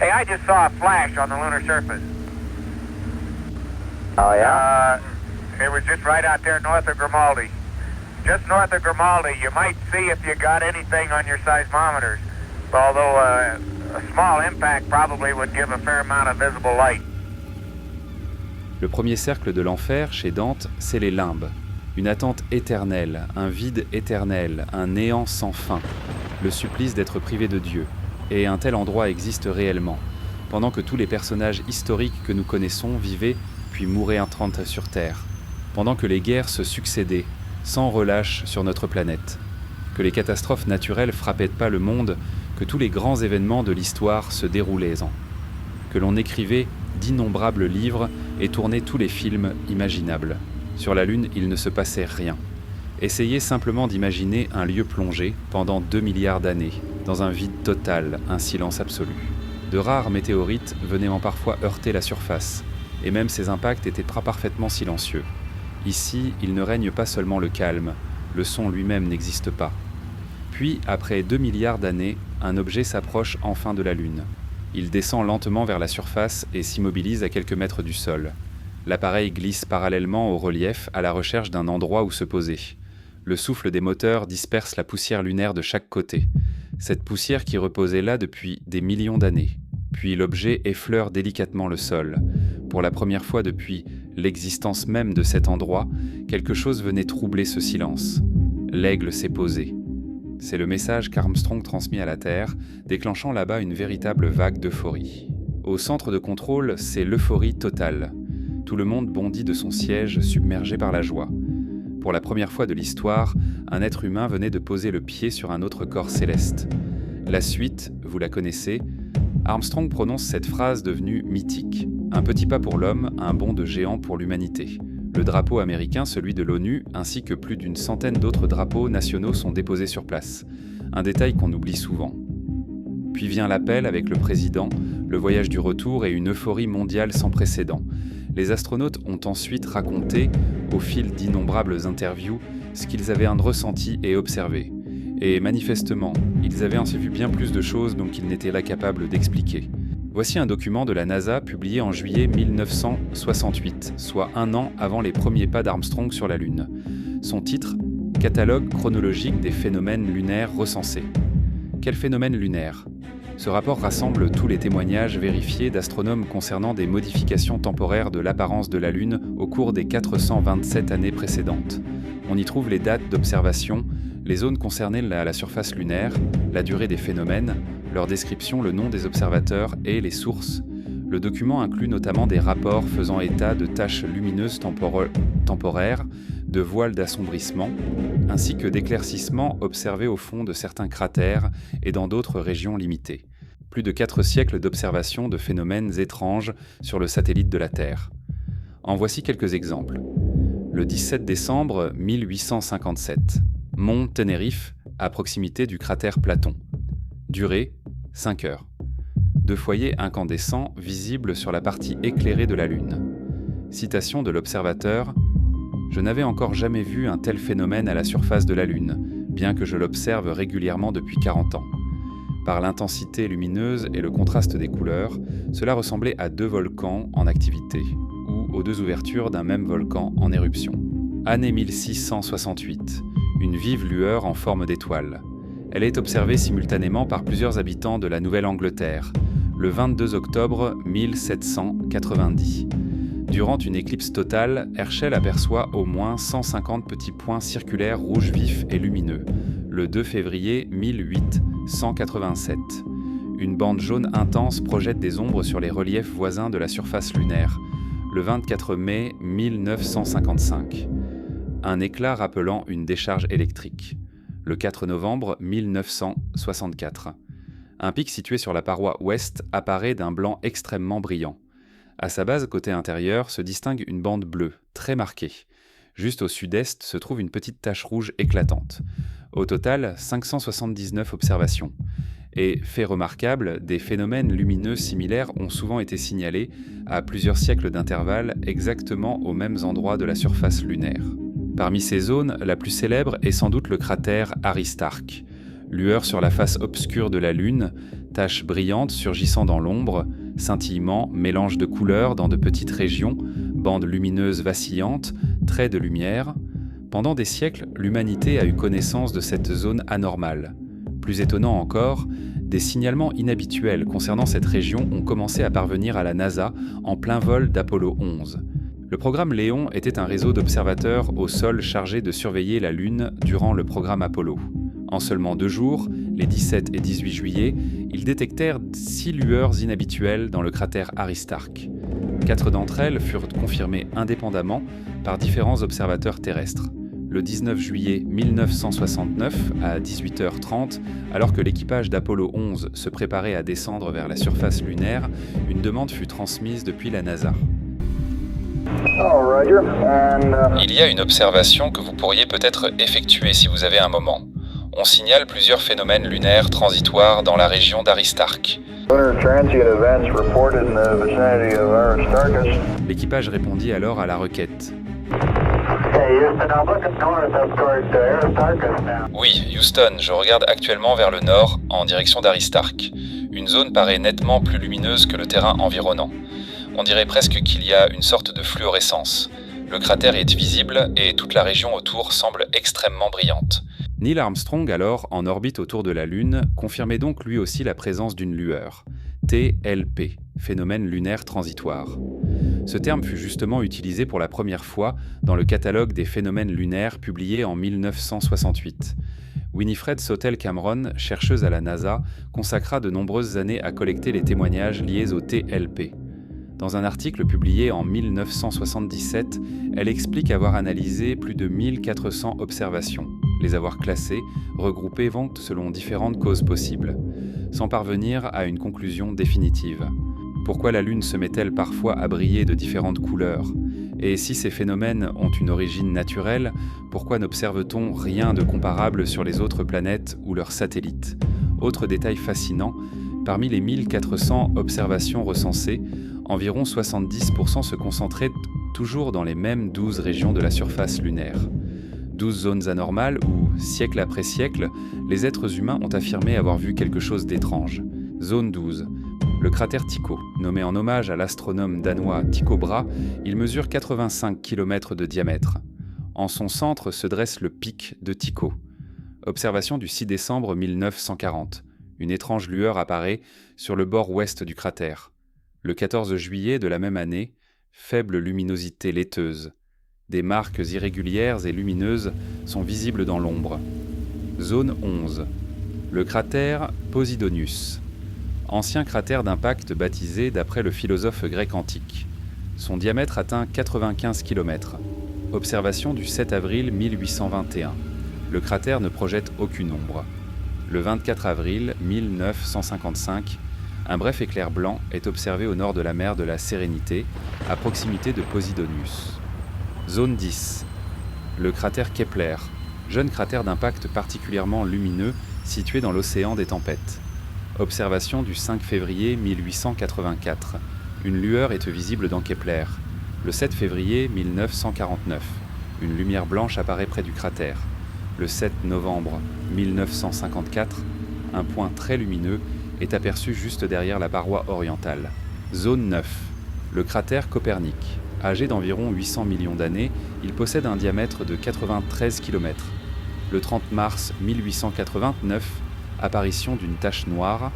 Hey, I just saw a flash on the lunar surface. Oh, yeah? It was just right out there north of Grimaldi. Just north of Grimaldi. You might see if you got anything on your seismometers. Although a small impact probably would give a fair amount of visible light. Le premier cercle de l'enfer, chez Dante, c'est les limbes. Une attente éternelle, un vide éternel, un néant sans fin. Le supplice d'être privé de Dieu. Et un tel endroit existe réellement, pendant que tous les personnages historiques que nous connaissons vivaient puis mouraient intrants sur Terre, pendant que les guerres se succédaient, sans relâche sur notre planète, que les catastrophes naturelles frappaient pas le monde, que tous les grands événements de l'histoire se déroulaient que l'on écrivait d'innombrables livres et tournait tous les films imaginables. Sur la Lune, il ne se passait rien. Essayez simplement d'imaginer un lieu plongé pendant 2 milliards d'années, dans un vide total, un silence absolu. De rares météorites venaient parfois heurter la surface, et même ces impacts étaient parfaitement silencieux. Ici, il ne règne pas seulement le calme, le son lui-même n'existe pas. Puis, après 2 milliards d'années, un objet s'approche enfin de la Lune. Il descend lentement vers la surface et s'immobilise à quelques mètres du sol. L'appareil glisse parallèlement au relief à la recherche d'un endroit où se poser. Le souffle des moteurs disperse la poussière lunaire de chaque côté. Cette poussière qui reposait là depuis des millions d'années. Puis l'objet effleure délicatement le sol. Pour la première fois depuis l'existence même de cet endroit, quelque chose venait troubler ce silence. L'aigle s'est posé. C'est le message qu'Armstrong transmet à la Terre, déclenchant là-bas une véritable vague d'euphorie. Au centre de contrôle, c'est l'euphorie totale. Tout le monde bondit de son siège, submergé par la joie. Pour la première fois de l'histoire, un être humain venait de poser le pied sur un autre corps céleste. La suite, vous la connaissez, Armstrong prononce cette phrase devenue mythique. Un petit pas pour l'homme, un bond de géant pour l'humanité. Le drapeau américain, celui de l'ONU, ainsi que plus d'une centaine d'autres drapeaux nationaux sont déposés sur place. Un détail qu'on oublie souvent. Puis vient l'appel avec le président, le voyage du retour et une euphorie mondiale sans précédent. Les astronautes ont ensuite raconté, au fil d'innombrables interviews, ce qu'ils avaient ressenti et observé. Et manifestement, ils avaient ainsi vu bien plus de choses dont ils n'étaient là capables d'expliquer. Voici un document de la NASA publié en juillet 1968, soit 1 an avant les premiers pas d'Armstrong sur la Lune. Son titre, « Catalogue chronologique des phénomènes lunaires recensés ». Quels phénomènes lunaires ? Ce rapport rassemble tous les témoignages vérifiés d'astronomes concernant des modifications temporaires de l'apparence de la Lune au cours des 427 années précédentes. On y trouve les dates d'observation, les zones concernées à la surface lunaire, la durée des phénomènes, leur description, le nom des observateurs et les sources. Le document inclut notamment des rapports faisant état de taches lumineuses temporaires, de voiles d'assombrissement, ainsi que d'éclaircissements observés au fond de certains cratères et dans d'autres régions limitées. Plus de 4 siècles d'observation de phénomènes étranges sur le satellite de la Terre. En voici quelques exemples. Le 17 décembre 1857, Mont Ténérife, à proximité du cratère Platon. Durée, 5 heures. 2 foyers incandescents visibles sur la partie éclairée de la Lune. Citation de l'observateur: « Je n'avais encore jamais vu un tel phénomène à la surface de la Lune, bien que je l'observe régulièrement depuis 40 ans. Par l'intensité lumineuse et le contraste des couleurs, cela ressemblait à 2 volcans en activité, ou aux 2 ouvertures d'un même volcan en éruption. Année 1668, une vive lueur en forme d'étoile. Elle est observée simultanément par plusieurs habitants de la Nouvelle-Angleterre, le 22 octobre 1790. Durant une éclipse totale, Herschel aperçoit au moins 150 petits points circulaires rouges vifs et lumineux, le 2 février 1887. Une bande jaune intense projette des ombres sur les reliefs voisins de la surface lunaire, le 24 mai 1955. Un éclat rappelant une décharge électrique, le 4 novembre 1964. Un pic situé sur la paroi ouest apparaît d'un blanc extrêmement brillant. À sa base, côté intérieur, se distingue une bande bleue, très marquée. Juste au sud-est se trouve une petite tache rouge éclatante. Au total, 579 observations. Et, fait remarquable, des phénomènes lumineux similaires ont souvent été signalés à plusieurs siècles d'intervalle exactement aux mêmes endroits de la surface lunaire. Parmi ces zones, la plus célèbre est sans doute le cratère Aristarque, Lueur sur la face obscure de la Lune, taches brillantes surgissant dans l'ombre, scintillements, mélange de couleurs dans de petites régions, bandes lumineuses vacillantes, traits de lumière. Pendant des siècles, l'humanité a eu connaissance de cette zone anormale. Plus étonnant encore, des signalements inhabituels concernant cette région ont commencé à parvenir à la NASA en plein vol d'Apollo 11. Le programme Léon était un réseau d'observateurs au sol chargé de surveiller la Lune durant le programme Apollo. En seulement 2 jours, les 17 et 18 juillet, ils détectèrent 6 lueurs inhabituelles dans le cratère Aristarque. 4 d'entre elles furent confirmées indépendamment par différents observateurs terrestres. Le 19 juillet 1969, à 18h30, alors que l'équipage d'Apollo 11 se préparait à descendre vers la surface lunaire, une demande fut transmise depuis la NASA. Il y a une observation que vous pourriez peut-être effectuer si vous avez un moment. On signale plusieurs phénomènes lunaires transitoires dans la région d'Aristarque. L'équipage répondit alors à la requête. Oui, Houston, je regarde actuellement vers le nord, en direction d'Aristarque. Une zone paraît nettement plus lumineuse que le terrain environnant. On dirait presque qu'il y a une sorte de fluorescence. Le cratère est visible et toute la région autour semble extrêmement brillante. Neil Armstrong, alors en orbite autour de la Lune, confirmait donc lui aussi la présence d'une lueur, TLP, phénomène lunaire transitoire. Ce terme fut justement utilisé pour la première fois dans le catalogue des phénomènes lunaires publié en 1968. Winifred Sotel Cameron, chercheuse à la NASA, consacra de nombreuses années à collecter les témoignages liés au TLP. Dans un article publié en 1977, elle explique avoir analysé plus de 1400 observations, les avoir classées, regroupées selon différentes causes possibles, sans parvenir à une conclusion définitive. Pourquoi la Lune se met-elle parfois à briller de différentes couleurs ? Et si ces phénomènes ont une origine naturelle, pourquoi n'observe-t-on rien de comparable sur les autres planètes ou leurs satellites ? Autre détail fascinant, parmi les 1400 observations recensées, environ 70% se concentraient toujours dans les mêmes 12 régions de la surface lunaire. 12 zones anormales où, siècle après siècle, les êtres humains ont affirmé avoir vu quelque chose d'étrange. Zone 12. Le cratère Tycho, nommé en hommage à l'astronome danois Tycho Brahe, il mesure 85 km de diamètre. En son centre se dresse le pic de Tycho. Observation du 6 décembre 1940. Une étrange lueur apparaît sur le bord ouest du cratère. Le 14 juillet de la même année, faible luminosité laiteuse. Des marques irrégulières et lumineuses sont visibles dans l'ombre. Zone 11. Le cratère Posidonius. Ancien cratère d'impact baptisé d'après le philosophe grec antique. Son diamètre atteint 95 km. Observation du 7 avril 1821. Le cratère ne projette aucune ombre. Le 24 avril 1955, un bref éclair blanc est observé au nord de la mer de la Sérénité, à proximité de Posidonius. Zone 10. Le cratère Kepler, jeune cratère d'impact particulièrement lumineux situé dans l'océan des tempêtes. Observation du 5 février 1884. Une lueur est visible dans Kepler. Le 7 février 1949. Une lumière blanche apparaît près du cratère. Le 7 novembre 1954, un point très lumineux est aperçu juste derrière la paroi orientale. Zone 9. Le cratère Copernic. Âgé d'environ 800 millions d'années, il possède un diamètre de 93 km. Le 30 mars 1889, apparition d'une tache noire.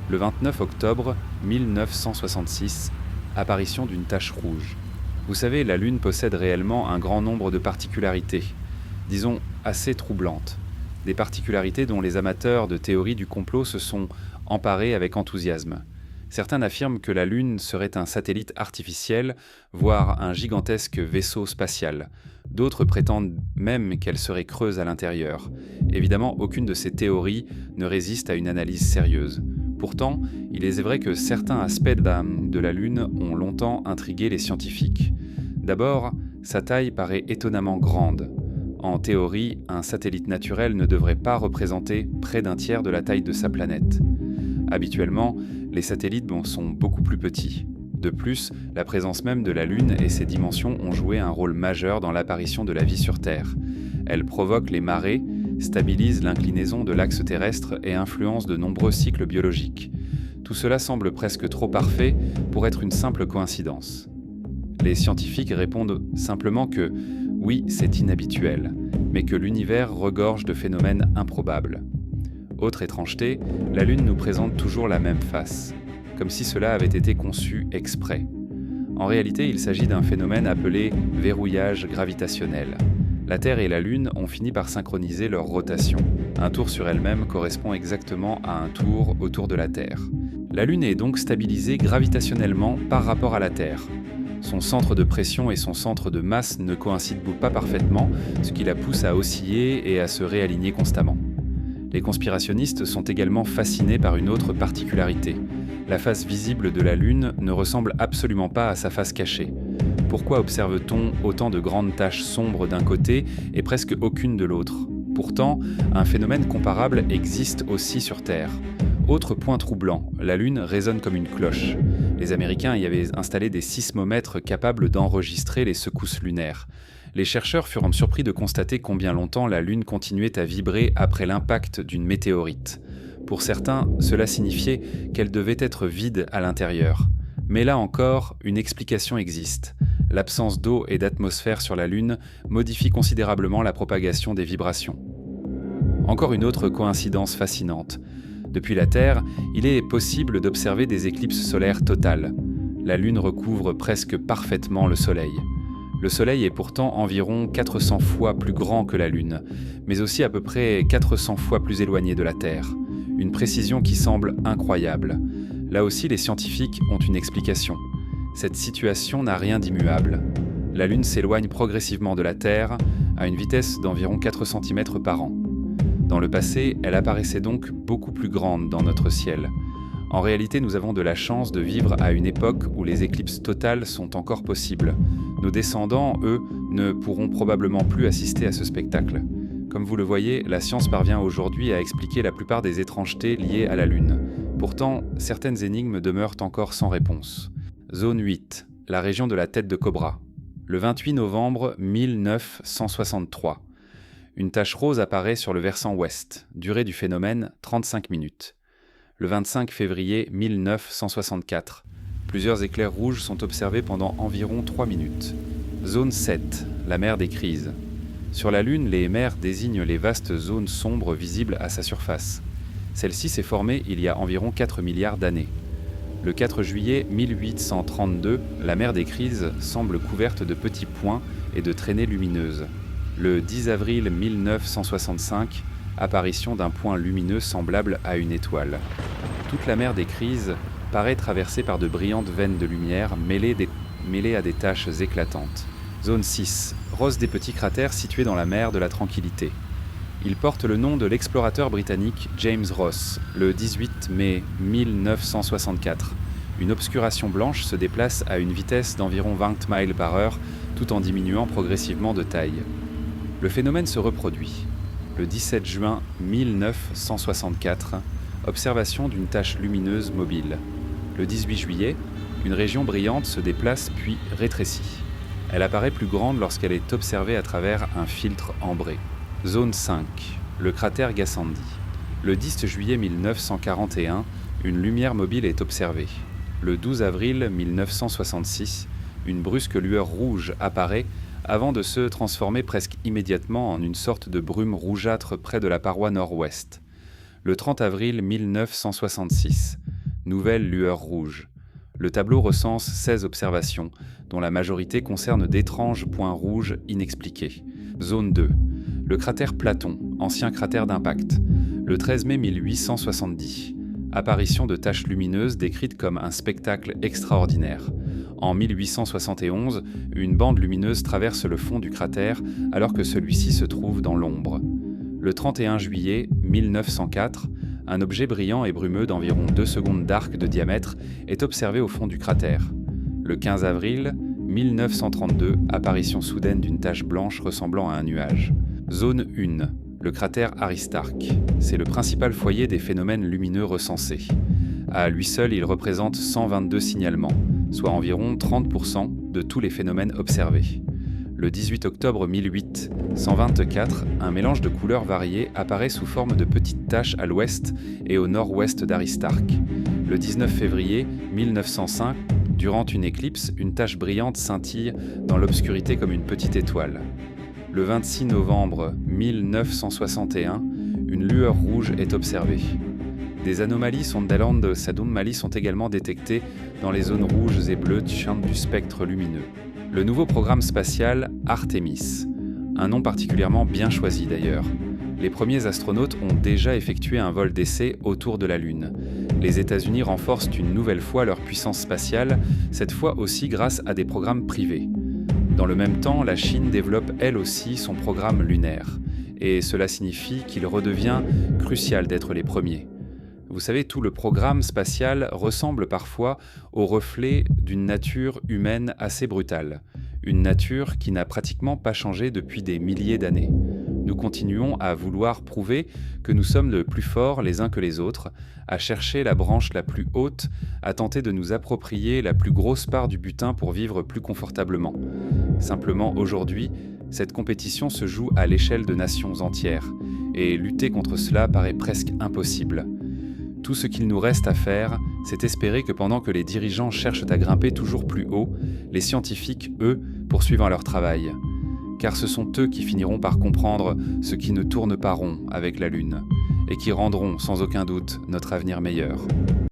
Le 29 octobre 1966, apparition d'une tache rouge. Vous savez, la Lune possède réellement un grand nombre de particularités, disons assez troublantes. Des particularités dont les amateurs de théories du complot se sont emparés avec enthousiasme. Certains affirment que la Lune serait un satellite artificiel, voire un gigantesque vaisseau spatial. D'autres prétendent même qu'elle serait creuse à l'intérieur. Évidemment, aucune de ces théories ne résiste à une analyse sérieuse. Pourtant, il est vrai que certains aspects de la Lune ont longtemps intrigué les scientifiques. D'abord, sa taille paraît étonnamment grande. En théorie, un satellite naturel ne devrait pas représenter près d'un tiers de la taille de sa planète. Habituellement, les satellites sont beaucoup plus petits. De plus, la présence même de la Lune et ses dimensions ont joué un rôle majeur dans l'apparition de la vie sur Terre. Elle provoque les marées, stabilise l'inclinaison de l'axe terrestre et influence de nombreux cycles biologiques. Tout cela semble presque trop parfait pour être une simple coïncidence. Les scientifiques répondent simplement que oui, c'est inhabituel, mais que l'univers regorge de phénomènes improbables. Autre étrangeté, la Lune nous présente toujours la même face, comme si cela avait été conçu exprès. En réalité, il s'agit d'un phénomène appelé verrouillage gravitationnel. La Terre et la Lune ont fini par synchroniser leur rotation. Un tour sur elle-même correspond exactement à un tour autour de la Terre. La Lune est donc stabilisée gravitationnellement par rapport à la Terre. Son centre de pression et son centre de masse ne coïncident pas parfaitement, ce qui la pousse à osciller et à se réaligner constamment. Les conspirationnistes sont également fascinés par une autre particularité. La face visible de la Lune ne ressemble absolument pas à sa face cachée. Pourquoi observe-t-on autant de grandes taches sombres d'un côté et presque aucune de l'autre ? Pourtant, un phénomène comparable existe aussi sur Terre. Autre point troublant, la Lune résonne comme une cloche. Les Américains y avaient installé des sismomètres capables d'enregistrer les secousses lunaires. Les chercheurs furent surpris de constater combien longtemps la Lune continuait à vibrer après l'impact d'une météorite. Pour certains, cela signifiait qu'elle devait être vide à l'intérieur. Mais là encore, une explication existe. L'absence d'eau et d'atmosphère sur la Lune modifie considérablement la propagation des vibrations. Encore une autre coïncidence fascinante. Depuis la Terre, il est possible d'observer des éclipses solaires totales. La Lune recouvre presque parfaitement le Soleil. Le Soleil est pourtant environ 400 fois plus grand que la Lune, mais aussi à peu près 400 fois plus éloigné de la Terre. Une précision qui semble incroyable. Là aussi, les scientifiques ont une explication. Cette situation n'a rien d'immuable. La Lune s'éloigne progressivement de la Terre à une vitesse d'environ 4 cm par an. Dans le passé, elle apparaissait donc beaucoup plus grande dans notre ciel. En réalité, nous avons de la chance de vivre à une époque où les éclipses totales sont encore possibles. Nos descendants, eux, ne pourront probablement plus assister à ce spectacle. Comme vous le voyez, la science parvient aujourd'hui à expliquer la plupart des étrangetés liées à la Lune. Pourtant, certaines énigmes demeurent encore sans réponse. Zone 8, la région de la tête de cobra. Le 28 novembre 1963. Une tache rose apparaît sur le versant ouest. Durée du phénomène, 35 minutes. Le 25 février 1964. Plusieurs éclairs rouges sont observés pendant environ 3 minutes. Zone 7, la mer des crises. Sur la Lune, les mers désignent les vastes zones sombres visibles à sa surface. Celle-ci s'est formée il y a environ 4 milliards d'années. Le 4 juillet 1832, la mer des crises semble couverte de petits points et de traînées lumineuses. Le 10 avril 1965, apparition d'un point lumineux semblable à une étoile. Toute la mer des crises paraît traversée par de brillantes veines de lumière mêlées à des taches éclatantes. Zone 6, rose des petits cratères situés dans la mer de la Tranquillité. Il porte le nom de l'explorateur britannique James Ross, le 18 mai 1964. Une obscuration blanche se déplace à une vitesse d'environ 20 miles par heure, tout en diminuant progressivement de taille. Le phénomène se reproduit. Le 17 juin 1964, observation d'une tache lumineuse mobile. Le 18 juillet, une région brillante se déplace puis rétrécit. Elle apparaît plus grande lorsqu'elle est observée à travers un filtre ambré. Zone 5, le cratère Gassendi. Le 10 juillet 1941, une lumière mobile est observée. Le 12 avril 1966, une brusque lueur rouge apparaît avant de se transformer presque immédiatement en une sorte de brume rougeâtre près de la paroi nord-ouest. Le 30 avril 1966, nouvelle lueur rouge. Le tableau recense 16 observations, dont la majorité concerne d'étranges points rouges inexpliqués. Zone 2, le cratère Platon, ancien cratère d'impact. Le 13 mai 1870, apparition de taches lumineuses décrites comme un spectacle extraordinaire. En 1871, une bande lumineuse traverse le fond du cratère alors que celui-ci se trouve dans l'ombre. Le 31 juillet 1904, un objet brillant et brumeux d'environ 2 secondes d'arc de diamètre est observé au fond du cratère. Le 15 avril 1932, apparition soudaine d'une tache blanche ressemblant à un nuage. Zone 1, le cratère Aristarque. C'est le principal foyer des phénomènes lumineux recensés. À lui seul, il représente 122 signalements, soit environ 30% de tous les phénomènes observés. Le 18 octobre 1824, un mélange de couleurs variées apparaît sous forme de petites taches à l'ouest et au nord-ouest d'Aristarque. Le 19 février 1905, durant une éclipse, une tache brillante scintille dans l'obscurité comme une petite étoile. Le 26 novembre 1961, une lueur rouge est observée. Des anomalies sondalandes Sadumali sont également détectées dans les zones rouges et bleues du champ du spectre lumineux. Le nouveau programme spatial Artemis, un nom particulièrement bien choisi d'ailleurs. Les premiers astronautes ont déjà effectué un vol d'essai autour de la Lune. Les États-Unis renforcent une nouvelle fois leur puissance spatiale, cette fois aussi grâce à des programmes privés. Dans le même temps, la Chine développe elle aussi son programme lunaire. Et cela signifie qu'il redevient crucial d'être les premiers. Vous savez, tout le programme spatial ressemble parfois au reflet d'une nature humaine assez brutale. Une nature qui n'a pratiquement pas changé depuis des milliers d'années. Nous continuons à vouloir prouver que nous sommes le plus forts les uns que les autres, à chercher la branche la plus haute, à tenter de nous approprier la plus grosse part du butin pour vivre plus confortablement. Simplement, aujourd'hui, cette compétition se joue à l'échelle de nations entières, et lutter contre cela paraît presque impossible. Tout ce qu'il nous reste à faire, c'est espérer que pendant que les dirigeants cherchent à grimper toujours plus haut, les scientifiques, eux, poursuivent leur travail. Car ce sont eux qui finiront par comprendre ce qui ne tourne pas rond avec la Lune, et qui rendront sans aucun doute notre avenir meilleur.